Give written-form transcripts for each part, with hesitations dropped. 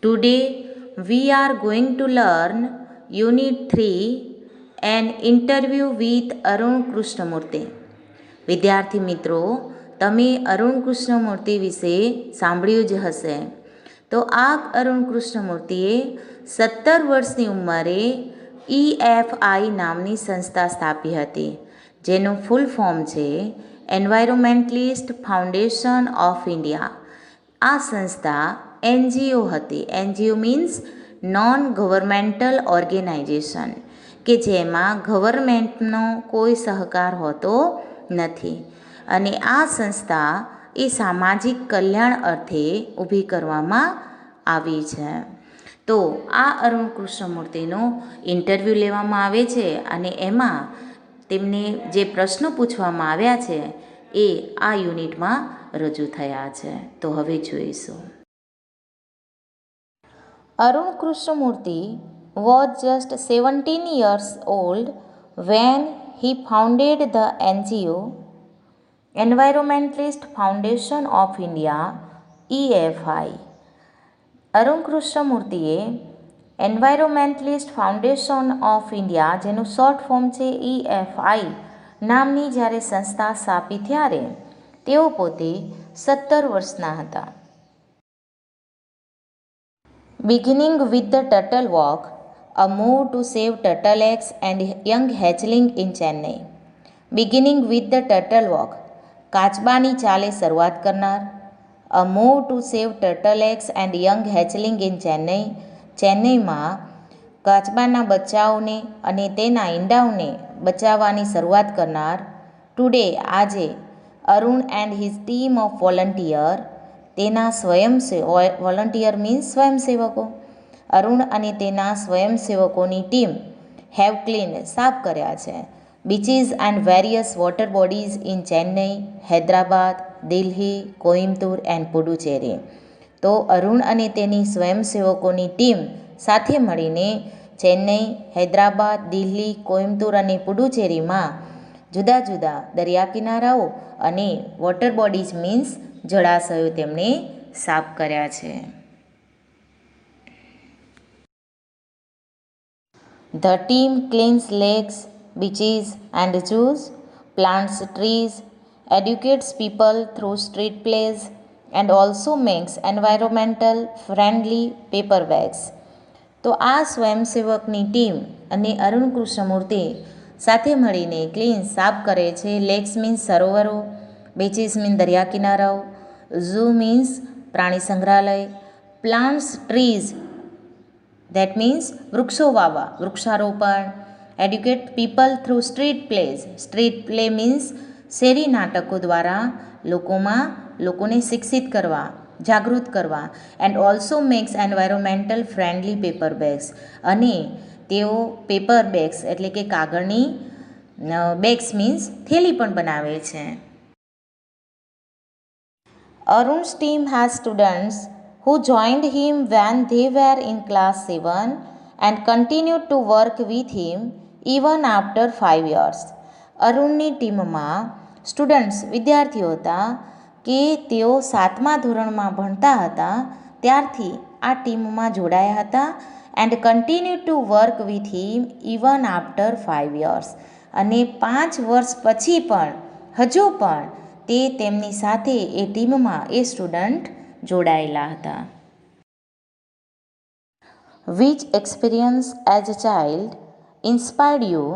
Today we are going to learn Unit 3 an interview with Arun Krishnamurthy. વિદ્યાર્થી મિત્રો, તમે અરુણ કૃષ્ણમૂર્તિ વિશે સાંભળ્યું જ હશે. તો આ અરુણ કૃષ્ણમૂર્તિએ 17 વર્ષની ઉંમરે EFI નામની સંસ્થા સ્થાપી હતી, જેનું ફૂલ ફોર્મ છે એન્વાયરોમેન્ટલિસ્ટ ફાઉન્ડેશન ઓફ ઇન્ડિયા. આ સંસ્થા NGO હતી. NGO means non governmental organization, કે જેમાં ગવર્મેન્ટનો કોઈ સહકાર હોતો નથી. અને આ સંસ્થા એ સામાજિક કલ્યાણ અર્થે ઊભી કરવામાં આવી છે. તો આ અરુણ કૃષ્ણમૂર્તિનો ઇન્ટરવ્યૂ લેવામાં આવે છે અને એમાં તેમને જે પ્રશ્નો પૂછવામાં આવ્યા છે એ આ યુનિટમાં રજૂ થયા છે. તો હવે જોઈશું. Arun Krishnamurthy was just 17 years old when he founded the NGO Environmentalist Foundation of India EFI. Arun કૃષ્ણમૂર્તિએ એન્વાયરોમેન્ટલિસ્ટ ફાઉન્ડેશન ઓફ ઇન્ડિયા, જેનું શોર્ટ ફોર્મ છે EFI નામની જ્યારે સંસ્થા સ્થાપી ત્યારે તેઓ પોતે 17 વર્ષના હતા. Beginning with the Turtle Walk, a move to save turtle eggs and young hatchling in Chennai. Beginning with the Turtle Walk, કાચબાની ચાલે શરૂઆત કરનાર. A move to save turtle eggs and young hatchling in Chennai. ચેન્નઈમાં કાચબાના બચ્ચાઓને અને તેના ઈંડાઓને બચાવવાની શરૂઆત કરનાર. Today આજે, Arun and his team of volunteer, તેના વોલન્ટિયર મીન્સ સ્વયંસેવકો. અરુણ અને તેના સ્વયંસેવકોની ટીમ હેવ ક્લીન સાફ કર્યા છે beaches and various water bodies in Chennai, Hyderabad, Delhi, Coimbatore and Puducherry. તો અરુણ અને તેની સ્વયંસેવકોની ટીમ સાથે મળીને ચેન્નઈ, હૈદરાબાદ, દિલ્હી, કોઇમ્બતુર અને પુડુચેરીમાં જુદા જુદા દરિયા કિનારાઓ અને વોટર બોડીઝ મીન્સ જળાશયો તેમણે સાફ કર્યા છે. The team cleans lakes, beaches and zoos, plants trees, educates people through street plays and also makes environmental friendly paper bags. તો આ સ્વયંસેવકની ટીમ અને અરુણ કૃષ્ણમૂર્તિ સાથે મળીને ક્લીન સાફ કરે છે. લેક્સ મીન્સ સરોવરો, બીચીસ મીન્સ દરિયા કિનારાઓ, ઝૂ મીન્સ પ્રાણી સંગ્રહાલય, પ્લાન્ટ્સ ટ્રીઝ દેટ મીન્સ વૃક્ષો વાવવા, વૃક્ષારોપણ, educate people through street plays, street play means શેરી નાટકો દ્વારા લોકોને શિક્ષિત કરવા, જાગૃત કરવા. And also makes environmental friendly paper bags, અને તેઓ પેપર બેગ્સ એટલે કે કાગળની બેગ્સ મીન્સ થેલી પણ બનાવે છે. Arun's team has students who joined him when they were in class 7 and continued to work with him even after 5 years. અરુણની ટીમમાં સ્ટુડન્ટ્સ વિદ્યાર્થીઓ હતા કે તેઓ 7મા ધોરણમાં ભણતા હતા ત્યારથી આ ટીમમાં જોડાયા હતા. And continue to work with him even after 5 years, અને 5 વર્ષ પછી પણ હજુ પણ તે તેમની સાથે એ ટીમમાં એ સ્ટુડન્ટ જોડાયેલા હતા. Which experience as a child inspired you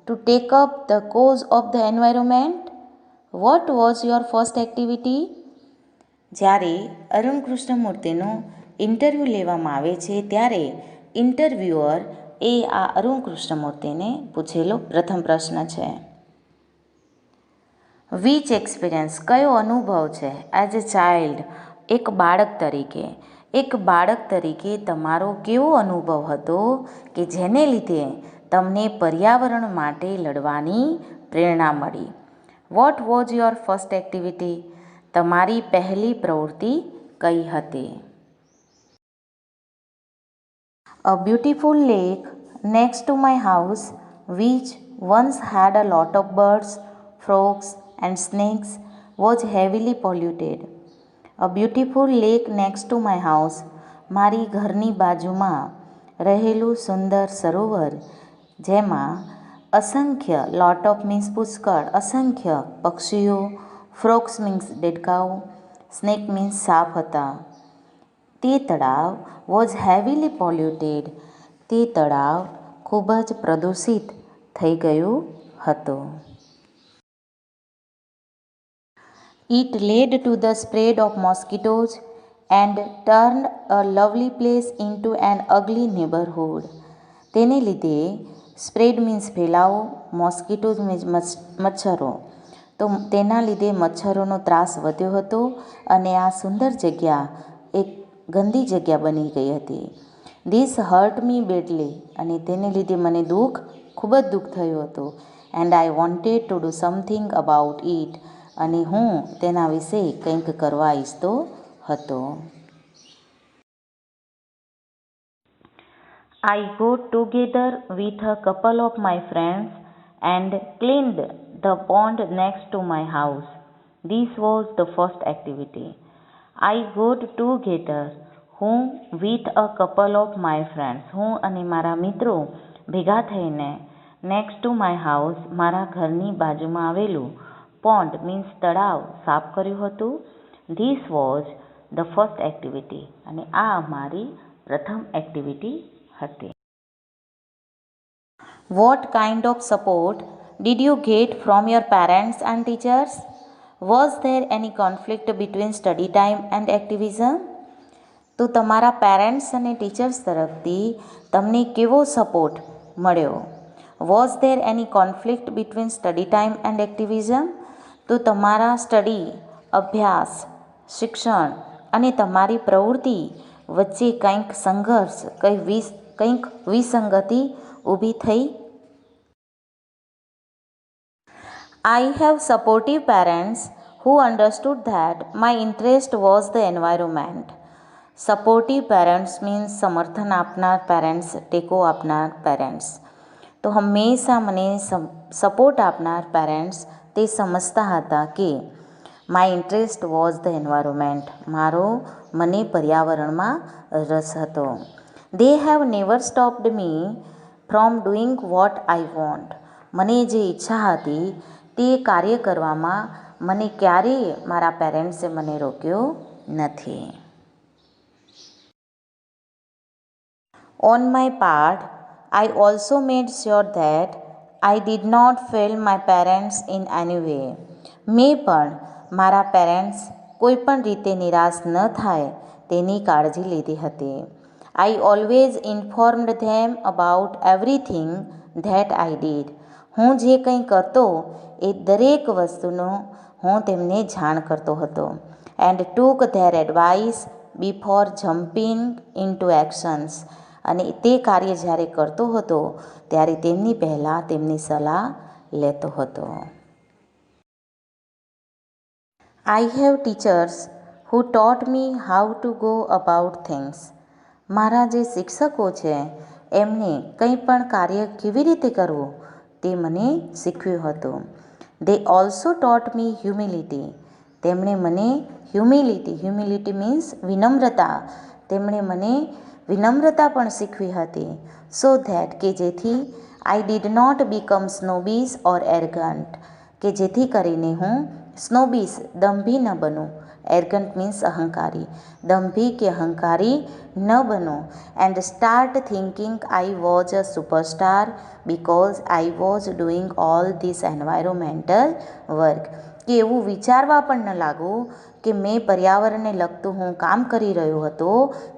to take up the cause of the environment? What was your first activity? જ્યારે અરુણ કૃષ્ણમૂર્તિનો ઇન્ટરવ્યૂ લેવામાં આવે છે ત્યારે ઇન્ટરવ્યુઅર એ આ અરુણ કૃષ્ણમૂર્તિને પૂછેલો પ્રથમ પ્રશ્ન છે. વિચ એક્સપિરિયન્સ, કયો અનુભવ છે, એઝ અ ચાઇલ્ડ, એક બાળક તરીકે તમારો કેવો અનુભવ હતો કે જેને લીધે તમને પર્યાવરણ માટે લડવાની પ્રેરણા મળી. What was your first activity, તમારી પહેલી પ્રવૃત્તિ કઈ હતી. A beautiful lake next to my house which once had a lot of birds, frogs and snakes was heavily polluted. A beautiful lake next to my house મારી ઘરની બાજુમાં રહેલું સુંદર સરોવર જેમાં અસંખ્ય, લોટ ઓફ મીન્સ પુષ્કળ, અસંખ્ય પક્ષીઓ, ફ્રોક્સ મીન્સ દેડકાઓ, સ્નેક મીન્સ સાપ હતા. તે તળાવ વોઝ હેવીલી પોલ્યુટેડ. તે તળાવ ખૂબ જ પ્રદૂષિત થઈ ગયું હતું. It led to the spread of mosquitoes and turned a lovely place into an ugly neighborhood. તેને લીધે સ્પ્રેડ મીન્સ ફેલાવો, મોસ્કિટોઝ મીન્સ મચ્છરો, તો તેના લીધે મચ્છરોનો ત્રાસ વધ્યો હતો અને આ સુંદર જગ્યા એક ગંદી જગ્યા બની ગઈ હતી. This hurt me badly. અને તેને લીધે મને ખૂબ જ દુઃખ થયું હતું. And I wanted to do something about it. અને હું તેના વિશે કંઈક કરવા ઈચ્છતો હતો. I got together with a couple of my friends and cleaned the pond next to my house. This was the first activity. I got together. હું with a couple of my friends. હું અને મારા મિત્રો ભેગા થઈને next to my house. મારા ઘરની બાજુમાં આવેલું pond means તળાવ સાફ કર્યું હતું. This was the first activity. અને આ મારી પ્રથમ એક્ટિવિટી હતી. What kind of support did you get from your parents and teachers? Was there any conflict between study time and activism? તો તમારા પેરેન્ટ્સ અને ટીચર્સ તરફથી તમને કેવો સપોર્ટ મળ્યો? Was there any conflict between study time and activism? તો તમારા study, અભ્યાસ, શિક્ષણ અને તમારી પ્રવૃત્તિ વચ્ચે કંઈક સંઘર્ષ, કંઈક વિસંગતિ ઊભી થઈ? I have supportive parents who understood that my interest was the environment. Supportive parents means સમર્થન આપનાર પેરેન્ટ્સ, ટેકો આપનાર પેરેન્ટ્સ. તો હંમેશા મને સપોર્ટ આપનાર પેરેન્ટ્સ તે સમજતા હતા કે my interest was the environment. મને પર્યાવરણમાં રસ હતો. They have never stopped me from doing what I want. મને જે ઈચ્છા હતી તે કાર્ય કરવામાં મને ક્યારેય મારા પેરેન્ટ્સે મને રોક્યો નથી. On my part, I also made sure that I did not fail my parents in any way. મેં પણ મારા પેરેન્ટ્સ કોઈ પણ રીતે નિરાશ ન થાય તેની કાળજી લીધી હતી. I always informed them about everything that I did. હું જે કંઈ કરતો એ દરેક વસ્તુનો હું તેમને જાણ કરતો હતો. And took their advice before jumping into actions. અને તે કાર્ય જ્યારે કરતો હતો ત્યારે તેમની પહેલાં તેમની સલાહ લેતો હતો. I have teachers who taught me how to go about things. મારા જે શિક્ષકો છે એમને કંઈ પણ કાર્ય કેવી રીતે કરવું તે મને શીખવ્યું હતું. They also taught me humility. તેમણે મને હ્યુમિલિટી મીન્સ વિનમ્રતા. તેમણે મને વિનમ્રતા પણ શીખવી હતી. સો ધેટ કે જેથી આઈ ડીડ નોટ બીકમ સ્નોબીસ ઓર એરગન્ટ. કે જેથી કરીને હું સ્નોબીસ દંભી ન બનું. એરગન્ટ મીન્સ અહંકારી. દંભી કે અહંકારી ન બનું. And start thinking I was a superstar because I was doing all this environmental work. કે એવું વિચારવા પણ ન લાગવું કે મેં પર્યાવરણને લગતું હું કામ કરી રહ્યો હતો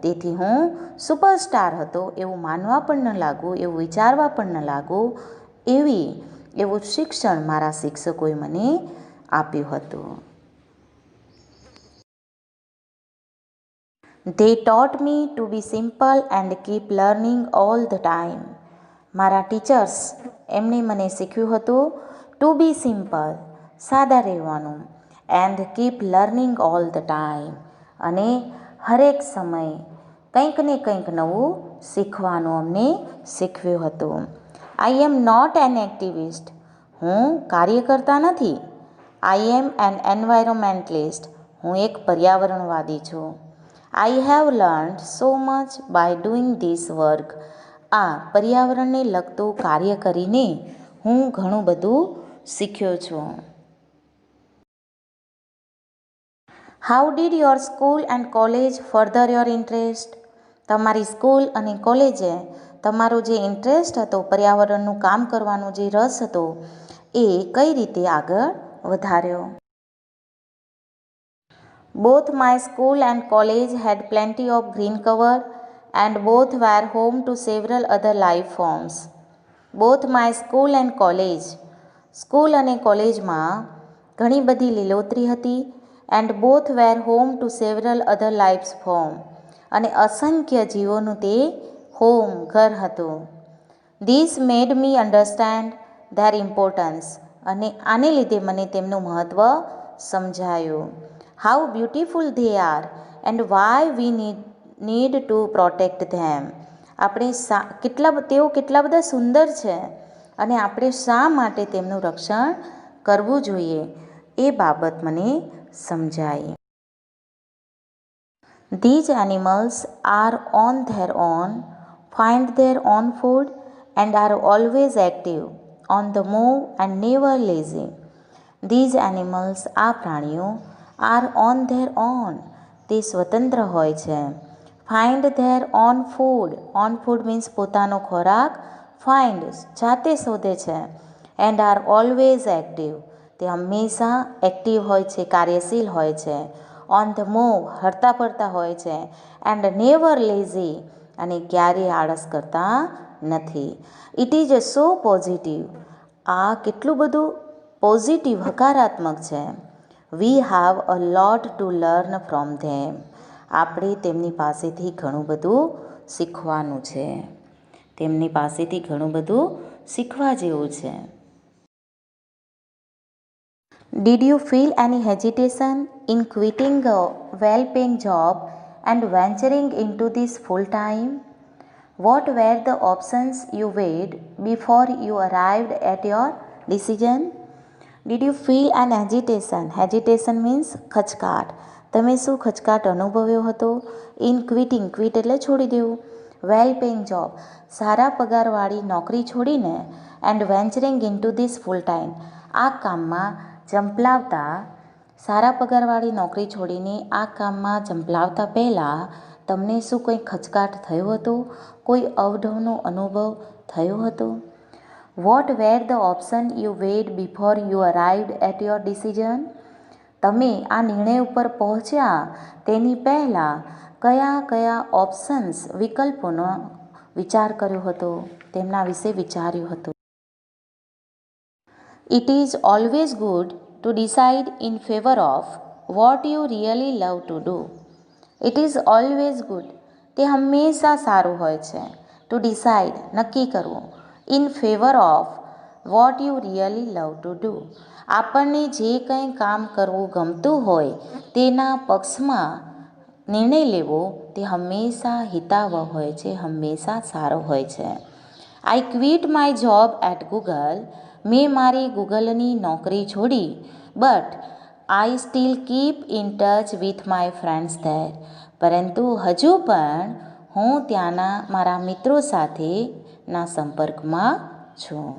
તેથી હું સુપરસ્ટાર હતો, એવું માનવા પણ ન લાગવું, એવું વિચારવા પણ ન લાગવું, એવું શિક્ષણ મારા શિક્ષકોએ મને આપ્યું હતું. They taught me to be simple and keep learning all the time. મારા ટીચર્સ એમણે મને શીખ્યું હતું ટુ બી સિમ્પલ, સાદા રહેવાનું, and keep learning all the time, અને હરેક સમય કંઈક ને કંઈક નવું શીખવાનું અમને શીખવ્યું હતું. આઈ એમ નોટ એન એક્ટિવિસ્ટ. હું કાર્યકર્તા નથી. આઈ એમ એન એન્વાયરોમેન્ટલિસ્ટ. હું એક પર્યાવરણવાદી છું. I have learned so much bye doing this work. આ પર્યાવરણને લગતું કાર્ય કરીને હું ઘણું બધું શીખ્યો છું. How did your school and college further your interest? તમારી સ્કૂલ અને કોલેજે તમારો જે ઇન્ટરેસ્ટ હતો, પર્યાવરણનું કામ કરવાનો જે રસ હતો, એ કઈ રીતે આગળ વધાર્યો? Both my school and college had plenty of green cover and both were home to several other life forms. Both my school and college, school અને કોલેજમાં ઘણી બધી લીલોતરી હતી. And both were home to several other life form, અને અસંખ્ય જીવોનું તે હોમ, ઘર હતું. This made me understand their importance, અને આને લીધે મને તેમનું મહત્ત્વ સમજાયું. How beautiful they are and why we need to protect them. તેઓ કેટલા બધા સુંદર છે અને આપણે શા માટે તેમનું રક્ષણ કરવું જોઈએ, એ બાબત મને સમજાઈ. These animals are on their own, find their own food and are always active, on the move and never lazy. These animals, આ પ્રાણીઓ, are on their own, તે સ્વતંત્ર હોય છે. Find their own food, on food means પોતાનો ખોરાક, find જાતે શોધે છે, and are always active, તે હંમેશા એક્ટિવ હોય છે, કાર્યશીલ હોય છે. ઓન ધ મૂવ, હરતા ફરતા હોય છે. એન્ડ નેવર લેઝી, અને ક્યારેય આળસ કરતા નથી. ઇટ ઇઝ સો પોઝિટિવ, આ કેટલું બધું પોઝિટિવ, હકારાત્મક છે. We have a lot to learn from them, આપણે તેમની પાસેથી ઘણું બધું શીખવાનું છે. તેમની પાસેથી ઘણું બધું શીખવા જેવું છે. Did you feel any hesitation in quitting a well-paying job and venturing into this full-time? What were the options you weighed before you arrived at your decision? Did you feel an hesitation? Hesitation means ખચકાટ. તમે શું ખચકાટ અનુભવ્યો હતો? In ક્વિટિંગ, quit એટલે છોડી દેવું. વેલ paying job, સારા પગારવાળી નોકરી છોડીને. And venturing into this full time, આ કામમાં ઝંપલાવતા, સારા પગારવાળી નોકરી છોડીને આ કામમાં ઝંપલાવતા પહેલાં તમને શું કંઈ ખચકાટ થયો હતો? કોઈ અવઢવનો અનુભવ થયો હતો? What were the option you weighed before you arrived at your decision? તમે આ નિર્ણય ઉપર પહોંચ્યા તેની પહેલાં કયા કયા ઓપ્શન્સ, વિકલ્પોનો વિચાર કર્યો હતો, તેમના વિશે વિચાર્યું હતું? It is always good to decide in favor of what you really love to do. It is always good, તે હંમેશા સારું હોય છે. To decide, નક્કી કરવું. In favor of what you really love to do, આપણને જે કંઈ કામ કરવું ગમતું હોય તેના પક્ષમાં નિર્ણય લેવો, તે હંમેશા હિતાવહ હોય છે, હંમેશા સારો હોય છે. I quit my job at Google, મેં મારી ગૂગલની નોકરી છોડી. But I still keep in touch with my friends there, પરંતુ હજુ પણ હું ત્યાંના મારા મિત્રો સાથેના સંપર્કમાં છું.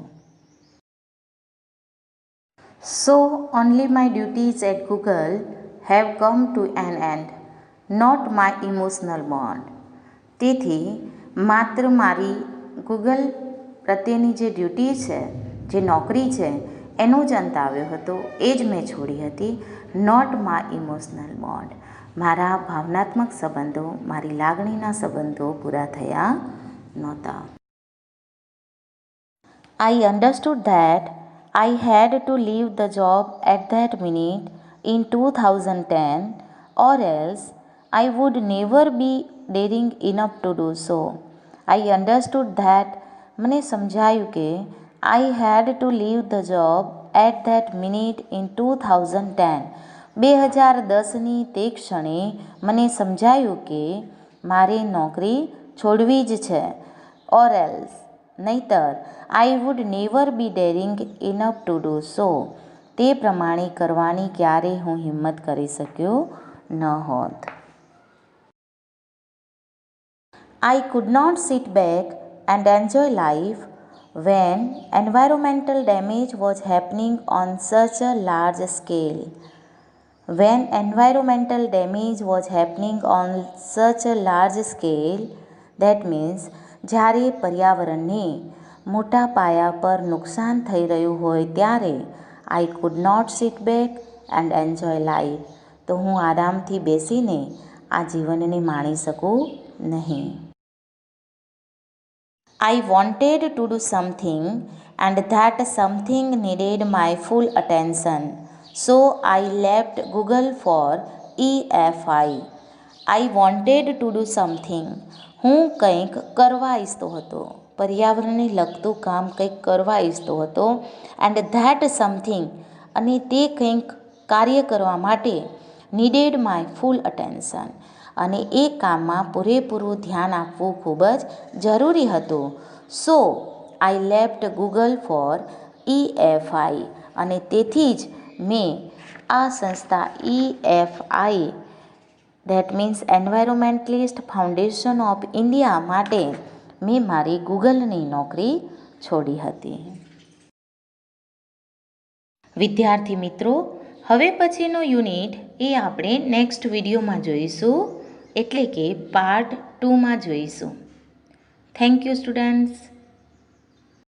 So only my duties at Google have come to an end, not my emotional bond. તેથી માત્ર મારી ગૂગલ પ્રત્યેની જે ડ્યુટી છે, જે નોકરી છે, એનો જ અંત આવ્યો હતો, એ જ મેં છોડી હતી. નોટ માય ઇમોશનલ બોન્ડ, મારા ભાવનાત્મક સંબંધો, મારી લાગણીના સંબંધો પૂરા થયા નહોતા. I understood that I had to leave the job at that minute in 2010 or else I would never be daring enough to do so. I understood that, મને સમજાયું કે I had to leave the job at that minute in 2010. 2010ની તે ક્ષણે મને સમજાયું કે મારે નોકરી છોડવી જ છે. Or else, નહીતર I would never be daring enough to do so. તે પ્રમાણે કરવાની ક્યારેય હું હિંમત કરી શક્યો ન હોત. I could not sit back and enjoy life when environmental damage was happening on such a large scale. When environmental damage was happening on such a large scale, that means જ્યારે પર્યાવરણને મોટા પાયા પર નુકસાન થઈ રહ્યું હોય ત્યારે I could not sit back and enjoy life. તો હું આરામથી બેસીને આ જીવનને માણી શકું નહીં. I wanted to do something and that something needed my full attention. So I left Google for EFI. I wanted to do something. હું કંઈક કરવા ઈચ્છતો હતો, પર્યાવરણને લગતું કામ કંઈક કરવા ઈચ્છતો હતો. એન્ડ ધેટ સમથિંગ, અને તે કંઈક કાર્ય કરવા માટે નીડેડ માય ફૂલ અટેન્શન, અને એ કામમાં પૂરેપૂરું ધ્યાન આપવું ખૂબ જ જરૂરી હતું. So I left Google for EFI, અને તેથી જ મેં આ સંસ્થા EFI, that means environmentalist foundation of India માટે મેં મારી ગૂગલની નોકરી છોડી હતી. વિદ્યાર્થી મિત્રો, હવે પછીનો યુનિટ એ આપણે નેક્સ્ટ વિડીયોમાં જોઈશું, એટલે કે પાર્ટ 2માં જોઈશું. Thank you students.